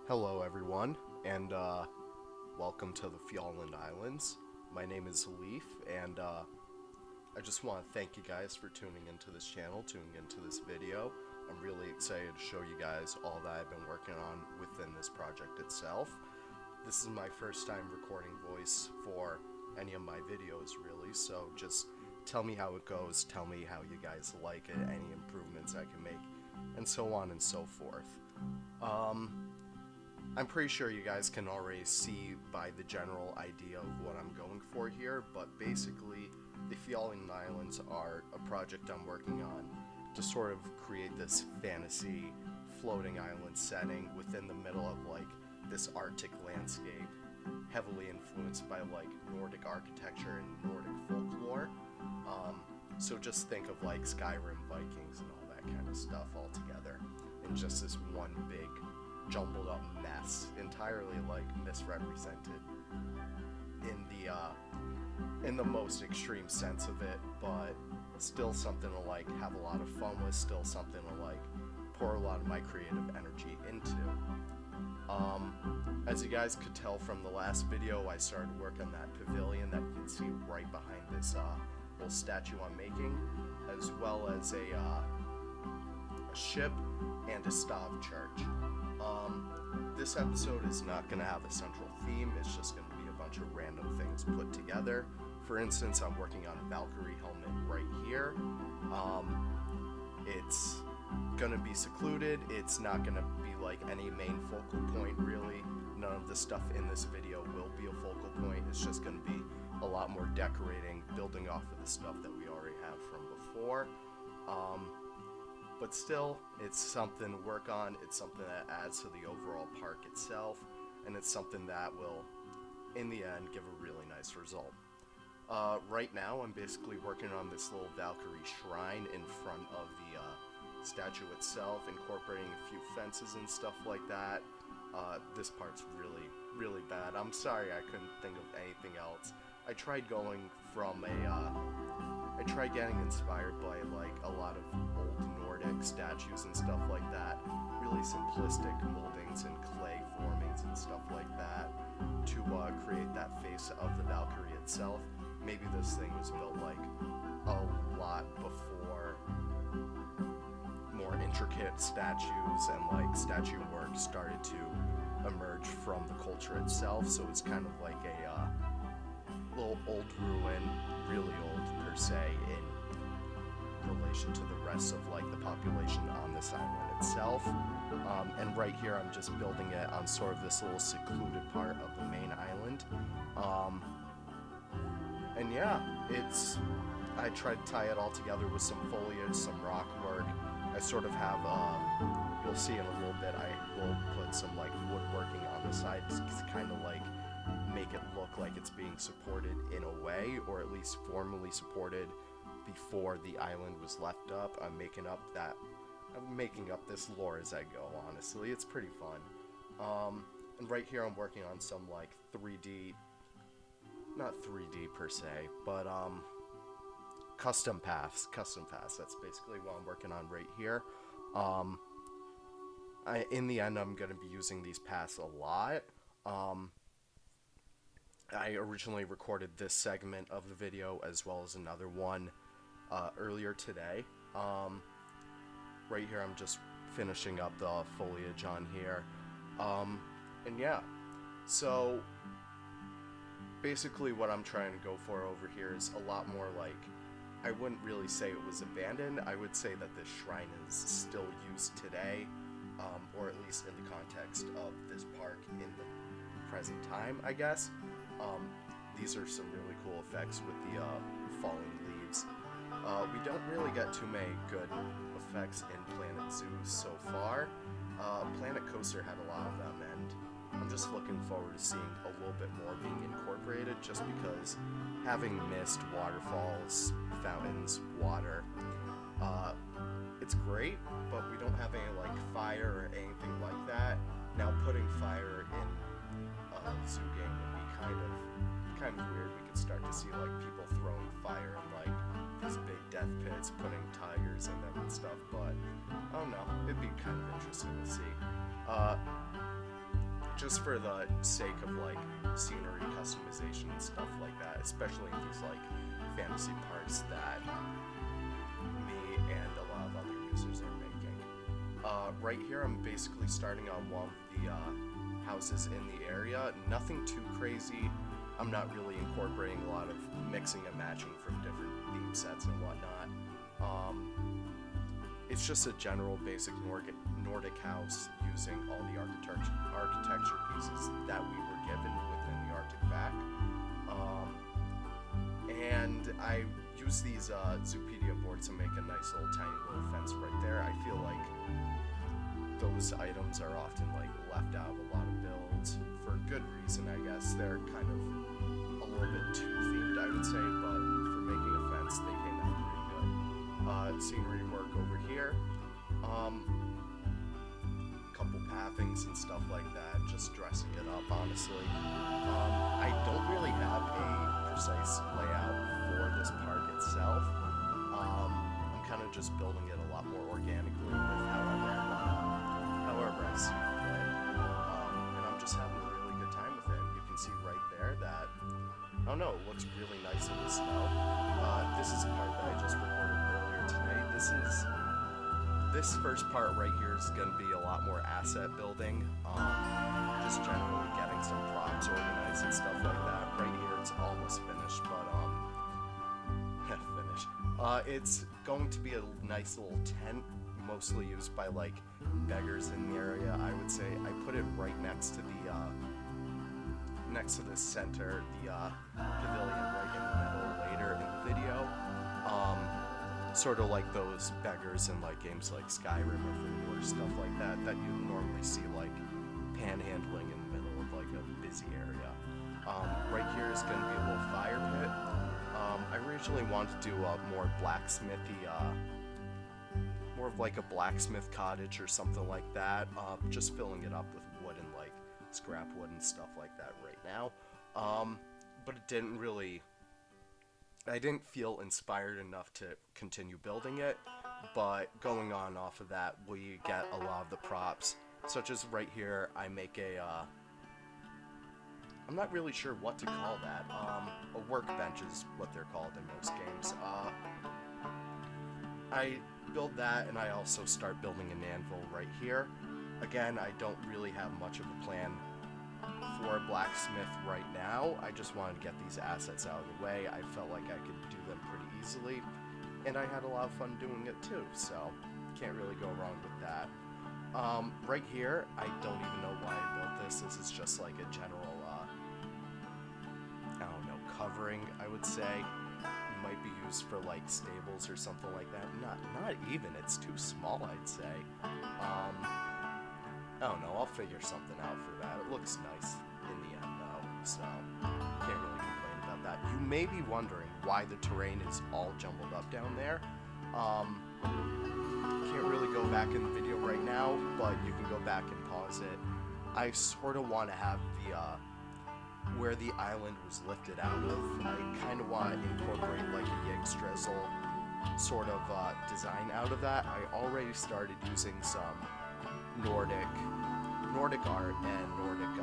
Hello everyone, and welcome to the Fjalland Islands. My name is Leaf, and I just want to thank you guys for tuning into this channel, tuning into this video. I'm really excited to show you guys all that I've been working on within this project itself. This is my first time recording voice for any of my videos, really, so just tell me how it goes, tell me how you guys like it, any improvements I can make, and so on and so forth. I'm pretty sure you guys can already see by the general idea of what I'm going for here, but basically the Fjalland Islands are a project I'm working on to sort of create this fantasy floating island setting within the middle of like this Arctic landscape, heavily influenced by like Nordic architecture and Nordic folklore. So just think of like Skyrim Vikings and all that kind of stuff all together in just this one big jumbled up mess, entirely like misrepresented in the most extreme sense of it, but still something to like have a lot of fun with, still something to like pour a lot of my creative energy into. As you guys could tell from the last video, I started work on that pavilion that you can see right behind this little statue I'm making, as well as a ship and a stav church. This episode is not going to have a central theme, it's just going to be a bunch of random things put together. For instance, I'm working on a Valkyrie helmet right here. It's going to be secluded, it's not going to be like any main focal point really. None of the stuff in this video will be a focal point, it's just going to be a lot more decorating, building off of the stuff that we already have from before. But still, it's something to work on, it's something that adds to the overall park itself, and it's something that will, in the end, give a really nice result. Right now, I'm basically working on this little Valkyrie shrine in front of the statue itself, incorporating a few fences and stuff like that. This part's really bad. I'm sorry I couldn't think of anything else. I tried going from I tried getting inspired by like a lot of old Nordic statues and stuff like that, really simplistic moldings and clay formings and stuff like that to create that face of the Valkyrie itself. Maybe this thing was built like a lot before more intricate statues and like statue work started to emerge from the culture itself, so it's kind of like a little old ruin, really old per se in relation to the rest of like the population on this island itself. And right here I'm just building it on sort of this little secluded part of the main island. And yeah, I tried to tie it all together with some foliage, some rock work. I sort of have you'll see in a little bit, I will put some like woodworking on the side to kind of like make it look like it's being supported in a way, or at least formally supported before the island was left up. I'm making up this lore as I go, honestly. It's pretty fun. And right here I'm working on some like 3D, not 3D per se, but custom paths, that's basically what I'm working on right here. In the end, I'm going to be using these paths a lot. I originally recorded this segment of the video as well as another one earlier today. Right here I'm just finishing up the foliage on here. And yeah, so basically what I'm trying to go for over here is a lot more like, I wouldn't really say it was abandoned, I would say that this shrine is still used today, or at least in the context of this park in the present time, I guess. These are some really cool effects with the falling leaves. We don't really get too many good effects in Planet Zoo so far. Planet Coaster had a lot of them, and I'm just looking forward to seeing a little bit more being incorporated, just because having mist, waterfalls, fountains, water, it's great, but we don't have any like fire or anything like that. Now putting fire in a zoo game would be kind of weird. We could start to see like people throwing fire in like these big death pits, putting tigers in them and stuff, but I don't know, it'd be kind of interesting to see. just for the sake of like scenery customization and stuff like that, especially in these like fantasy parts that me and a lot of other users are making. Right here I'm basically starting on one of the houses in the area. Nothing too crazy. I'm not really incorporating a lot of mixing and matching from different theme sets and whatnot. It's just a general basic Nordic house using all the architecture pieces that we were given within the Arctic back. And I use these Zupedia boards to make a nice little tiny little fence right there. I feel like those items are often like left out of a lot of builds for good reason, I guess. They're kind of a little bit too themed, I would say, but for making a fence, they came out pretty good. Scenery work over here. Couple pathings and stuff like that, just dressing it up, honestly. I don't really have a precise layout for this park itself. I'm kind of just building it a lot more organically with however I see fit. And I'm just having a really good time with it. You can see right there that, I don't know, it looks really nice in the snow. This is a part that I just recorded earlier today. This first part right here is going to be a lot more asset building, just generally getting some props organized and stuff like that. Right here it's almost finished, but it's going to be a nice little tent, mostly used by like beggars in the area, I would say. I put it right next to the center, the pavilion right in the middle later in the video. Sort of like those beggars in like games like Skyrim or stuff like that you normally see like panhandling in the middle of like a busy area. Right here is going to be a little fire pit. I originally wanted to do a more blacksmithy, more of like a blacksmith cottage or something like that. Just filling it up with wood and like scrap wood and stuff like that right now. But it didn't really... I didn't feel inspired enough to continue building it, but going on off of that, we get a lot of the props, such as right here, I make a, I'm not really sure what to call that, a workbench is what they're called in most games. I build that, and I also start building an anvil right here. Again, I don't really have much of a plan for a blacksmith right now. I just wanted to get these assets out of the way. I felt like I could do them pretty easily, and I had a lot of fun doing it too, so can't really go wrong with that. Right here, I don't even know why I built this. This is just like a general, I don't know, covering, I would say. It might be used for like stables or something like that. Not even, it's too small, I'd say. I don't know, I'll figure something out for that. It looks nice in the end though, so can't really complain about that. You may be wondering why the terrain is all jumbled up down there. Can't really go back in the video right now, but you can go back and pause it. I sort of want to have the, where the island was lifted out of, I kind of want to incorporate like a Yggdrasil sort of design out of that. I already started using some Nordic art and Nordic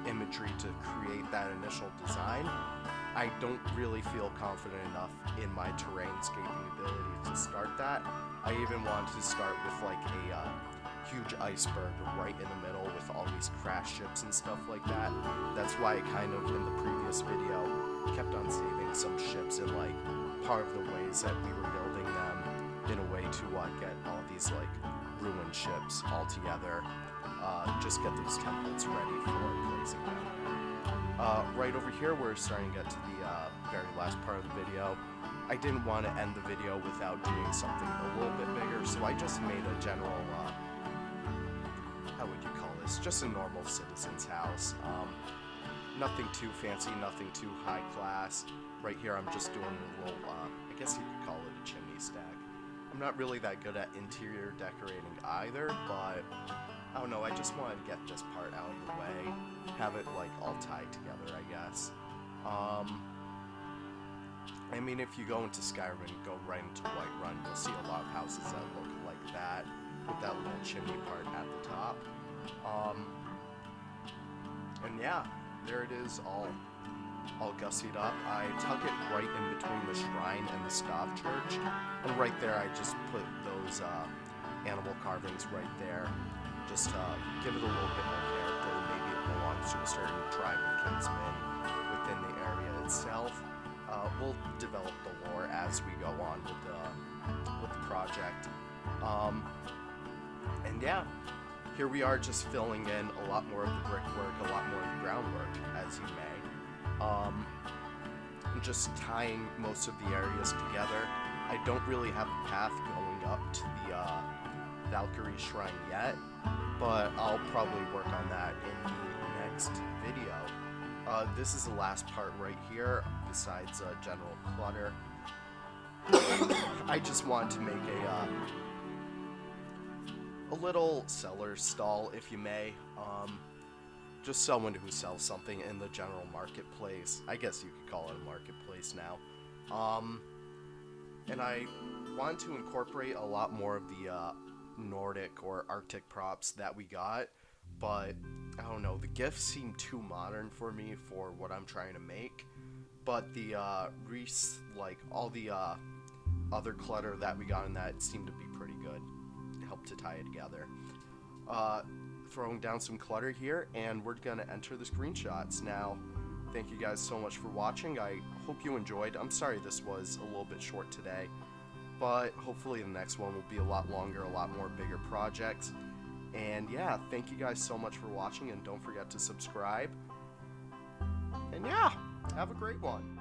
imagery to create that initial design. I don't really feel confident enough in my terrainscaping ability to start that. I even wanted to start with like a huge iceberg right in the middle with all these crash ships and stuff like that. That's why I kind of, in the previous video, kept on saving some ships in like part of the ways that we were building them in a way to get all these like ruined ships all together. Just get those templates ready for placing them. Right over here, we're starting to get to the very last part of the video. I didn't want to end the video without doing something a little bit bigger, so I just made a general, how would you call this? Just a normal citizen's house. Nothing too fancy, nothing too high class. Right here, I'm just doing a little, I guess you could call it a chimney stack. I'm not really that good at interior decorating either, but I don't know, I just wanted to get this part out of the way, have it like all tied together, I guess. I mean, if you go into Skyrim and go right into Whiterun, you'll see a lot of houses that look like that, with that little chimney part at the top. And yeah, there it is, all gussied up. I tuck it right in between the shrine and the staff church, and right there I just put those animal carvings right there, just to give it a little bit more character. Maybe it belongs to a certain tribe of kinsmen within the area itself. We'll develop the lore as we go on with the project. And yeah, here we are, just filling in a lot more of the brickwork, a lot more of the groundwork, as you may. And just tying most of the areas together. I don't really have a path going up to the Valkyrie Shrine yet, but I'll probably work on that in the next video. This is the last part right here, besides general clutter. I just want to make a little seller stall, if you may. Just someone who sells something in the general marketplace. I guess you could call it a marketplace now. And I want to incorporate a lot more of the Nordic or Arctic props that we got, but I don't know, the gifts seem too modern for me for what I'm trying to make. But the like all the other clutter that we got in that seemed to be pretty good. It helped to tie it together. Throwing down some clutter here, and we're gonna enter the screenshots now. Thank you guys so much for watching. I hope you enjoyed. I'm sorry this was a little bit short today, but hopefully the next one will be a lot longer, a lot more bigger projects. And yeah, thank you guys so much for watching, and don't forget to subscribe. And yeah, have a great one.